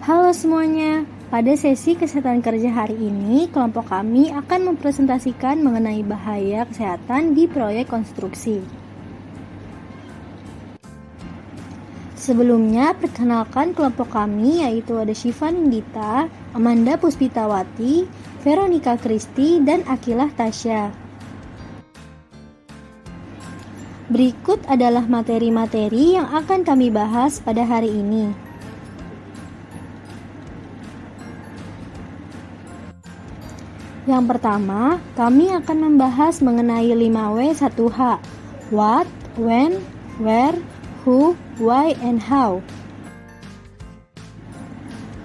Halo semuanya, pada sesi kesehatan kerja hari ini, kelompok kami akan mempresentasikan mengenai bahaya kesehatan di proyek konstruksi. Sebelumnya, perkenalkan kelompok kami yaitu ada Syifa Nindita, Amanda Puspitawati, Veronica Kristi, dan Akilah Tasya. Berikut adalah materi-materi yang akan kami bahas pada hari ini. Yang pertama, kami akan membahas mengenai 5W1H. What, when, where, who, why, and how.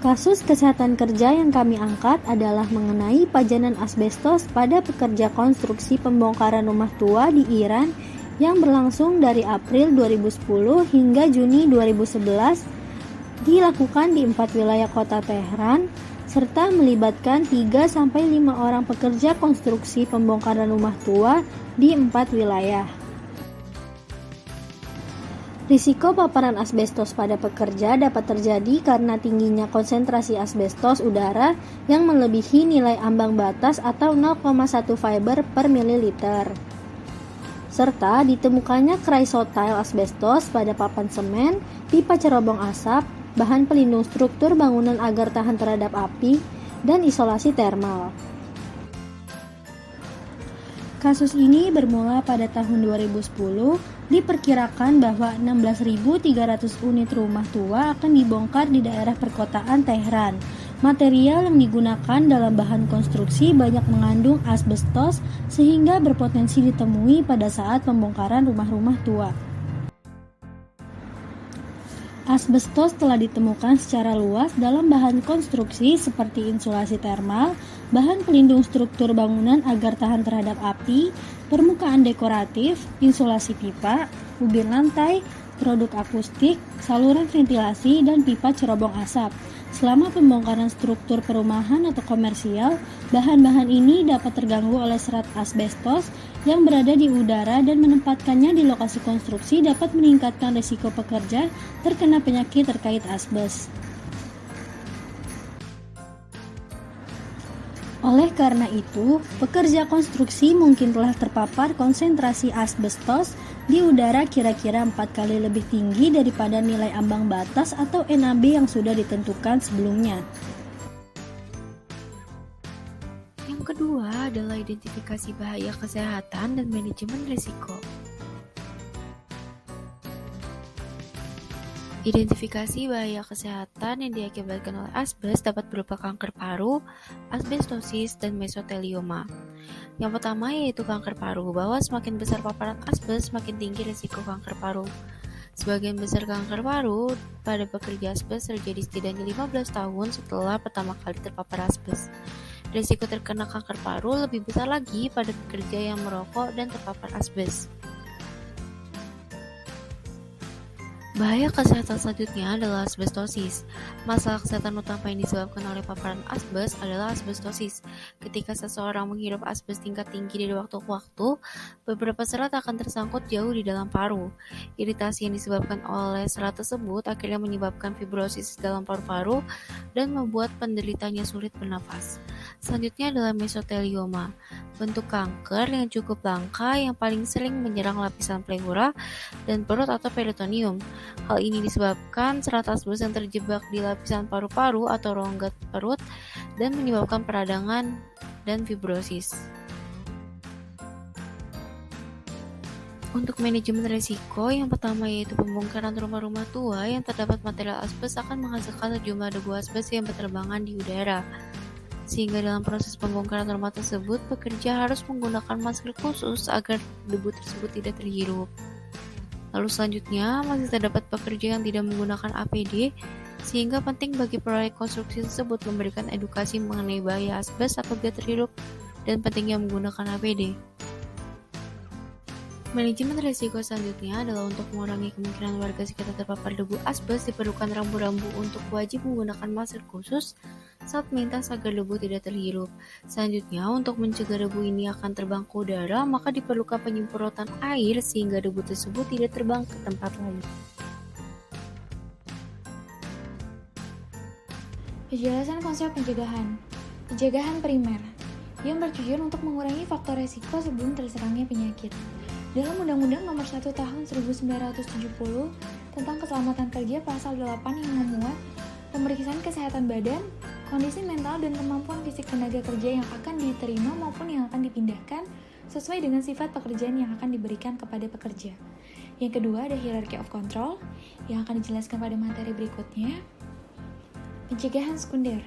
Kasus kesehatan kerja yang kami angkat adalah mengenai pajanan asbestos pada pekerja konstruksi pembongkaran rumah tua di Iran yang berlangsung dari April 2010 hingga Juni 2011, dilakukan di 4 wilayah kota Tehran, serta melibatkan 3-5 orang pekerja konstruksi pembongkaran rumah tua di 4 wilayah. Risiko paparan asbestos pada pekerja dapat terjadi karena tingginya konsentrasi asbestos udara yang melebihi nilai ambang batas atau 0,1 fiber per mililiter. Serta ditemukannya chrysotile asbestos pada papan semen, pipa cerobong asap, bahan pelindung struktur bangunan agar tahan terhadap api, dan isolasi termal. Kasus ini bermula pada tahun 2010, diperkirakan bahwa 16.300 unit rumah tua akan dibongkar di daerah perkotaan Tehran. Material yang digunakan dalam bahan konstruksi banyak mengandung asbestos sehingga berpotensi ditemui pada saat pembongkaran rumah-rumah tua. Asbestos telah ditemukan secara luas dalam bahan konstruksi seperti insulasi termal, bahan pelindung struktur bangunan agar tahan terhadap api, permukaan dekoratif, insulasi pipa, ubin lantai, produk akustik, saluran ventilasi, dan pipa cerobong asap. Selama pembongkaran struktur perumahan atau komersial, bahan-bahan ini dapat terganggu oleh serat asbestos yang berada di udara dan menempatkannya di lokasi konstruksi dapat meningkatkan risiko pekerja terkena penyakit terkait asbes. Oleh karena itu, pekerja konstruksi mungkin telah terpapar konsentrasi asbestos di udara kira-kira 4 kali lebih tinggi daripada nilai ambang batas atau NAB yang sudah ditentukan sebelumnya. Yang kedua adalah identifikasi bahaya kesehatan dan manajemen risiko. Identifikasi bahaya kesehatan yang diakibatkan oleh asbes dapat berupa kanker paru, asbestosis, dan mesotelioma. Yang pertama yaitu kanker paru, bahwa semakin besar paparan asbes, semakin tinggi risiko kanker paru. Sebagian besar kanker paru pada pekerja asbes terjadi setidaknya 15 tahun setelah pertama kali terpapar asbes. Risiko terkena kanker paru lebih besar lagi pada pekerja yang merokok dan terpapar asbes. Bahaya kesehatan selanjutnya adalah asbestosis. Masalah kesehatan utama yang disebabkan oleh paparan asbes adalah asbestosis. Ketika seseorang menghirup asbes tingkat tinggi dari waktu ke waktu, beberapa serat akan tersangkut jauh di dalam paru. Iritasi yang disebabkan oleh serat tersebut akhirnya menyebabkan fibrosis dalam paru-paru dan membuat penderitanya sulit bernafas. Selanjutnya adalah mesotelioma, bentuk kanker yang cukup langka yang paling sering menyerang lapisan pleura dan perut atau peritoneum. Hal ini disebabkan serat asbes yang terjebak di lapisan paru-paru atau rongga perut dan menyebabkan peradangan dan fibrosis. Untuk manajemen risiko, yang pertama yaitu pembongkaran rumah-rumah tua yang terdapat material asbes akan menghasilkan sejumlah debu asbes yang berterbangan di udara. Sehingga dalam proses pembongkaran rumah tersebut, pekerja harus menggunakan masker khusus agar debu tersebut tidak terhirup. Lalu selanjutnya, masih terdapat pekerja yang tidak menggunakan APD, sehingga penting bagi proyek konstruksi tersebut memberikan edukasi mengenai bahaya asbes apabila terhirup dan pentingnya menggunakan APD. Manajemen risiko selanjutnya adalah untuk mengurangi kemungkinan warga sekitar terpapar debu asbes diperlukan rambu-rambu untuk wajib menggunakan masker khusus saat melintas agar debu tidak terhirup. Selanjutnya, untuk mencegah debu ini akan terbang ke udara, maka diperlukan penyemprotan air sehingga debu tersebut tidak terbang ke tempat lain. Penjelasan konsep pencegahan. Pencegahan primer yang bertujuan untuk mengurangi faktor resiko sebelum terserangnya penyakit. Dalam Undang-Undang Nomor 1 Tahun 1970 tentang Keselamatan Kerja Pasal 8 yang memuat pemeriksaan kesehatan badan, kondisi mental dan kemampuan fisik tenaga kerja yang akan diterima maupun yang akan dipindahkan sesuai dengan sifat pekerjaan yang akan diberikan kepada pekerja. Yang kedua ada hierarchy of control yang akan dijelaskan pada materi berikutnya. Pencegahan sekunder.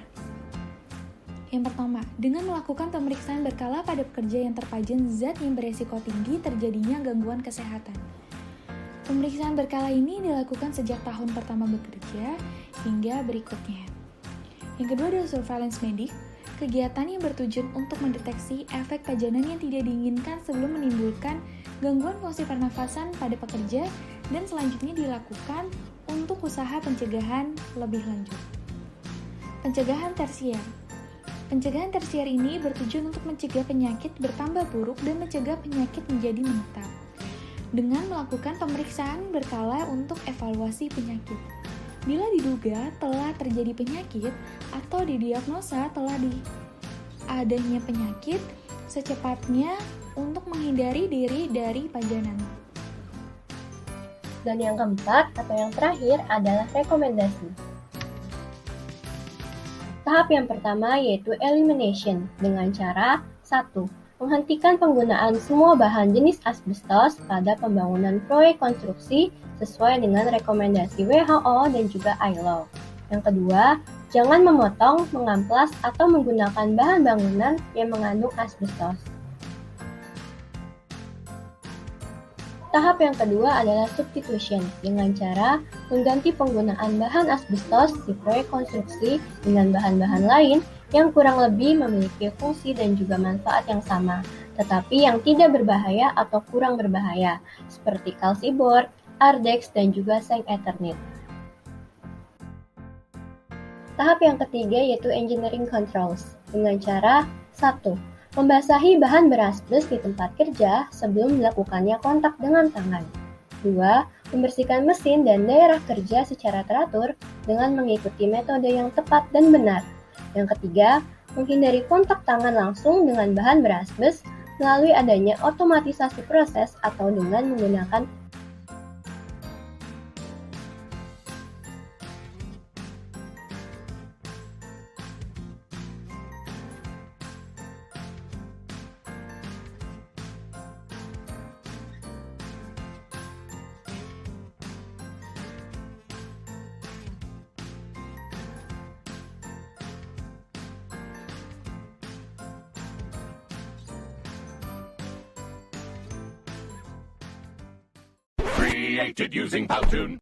Yang pertama, dengan melakukan pemeriksaan berkala pada pekerja yang terpajan zat yang beresiko tinggi terjadinya gangguan kesehatan. Pemeriksaan berkala ini dilakukan sejak tahun pertama bekerja hingga berikutnya. Yang kedua adalah surveillance medik, kegiatan yang bertujuan untuk mendeteksi efek pajanan yang tidak diinginkan sebelum menimbulkan gangguan fungsi pernafasan pada pekerja dan selanjutnya dilakukan untuk usaha pencegahan lebih lanjut. Pencegahan tersier. Pencegahan tersier ini bertujuan untuk mencegah penyakit bertambah buruk dan mencegah penyakit menjadi menetap dengan melakukan pemeriksaan berkala untuk evaluasi penyakit. Bila diduga telah terjadi penyakit atau didiagnosa telah adanya penyakit, secepatnya untuk menghindari diri dari pajanan. Dan yang keempat atau yang terakhir adalah rekomendasi. Tahap yang pertama yaitu elimination dengan cara 1. Menghentikan penggunaan semua bahan jenis asbestos pada pembangunan proyek konstruksi sesuai dengan rekomendasi WHO dan juga ILO. Yang kedua, jangan memotong, mengamplas, atau menggunakan bahan bangunan yang mengandung asbestos. Tahap yang kedua adalah substitution dengan cara mengganti penggunaan bahan asbestos di proyek konstruksi dengan bahan-bahan lain yang kurang lebih memiliki fungsi dan juga manfaat yang sama, tetapi yang tidak berbahaya atau kurang berbahaya, seperti kalsiboard, ardex, dan juga seng eternit. Tahap yang ketiga yaitu engineering controls dengan cara 1. Membasahi bahan berasbes di tempat kerja sebelum dilakukannya kontak dengan tangan. 2. Membersihkan mesin dan daerah kerja secara teratur dengan mengikuti metode yang tepat dan benar. Yang ketiga, menghindari kontak tangan langsung dengan bahan berasbes melalui adanya otomatisasi proses atau dengan menggunakan Created using Powtoon.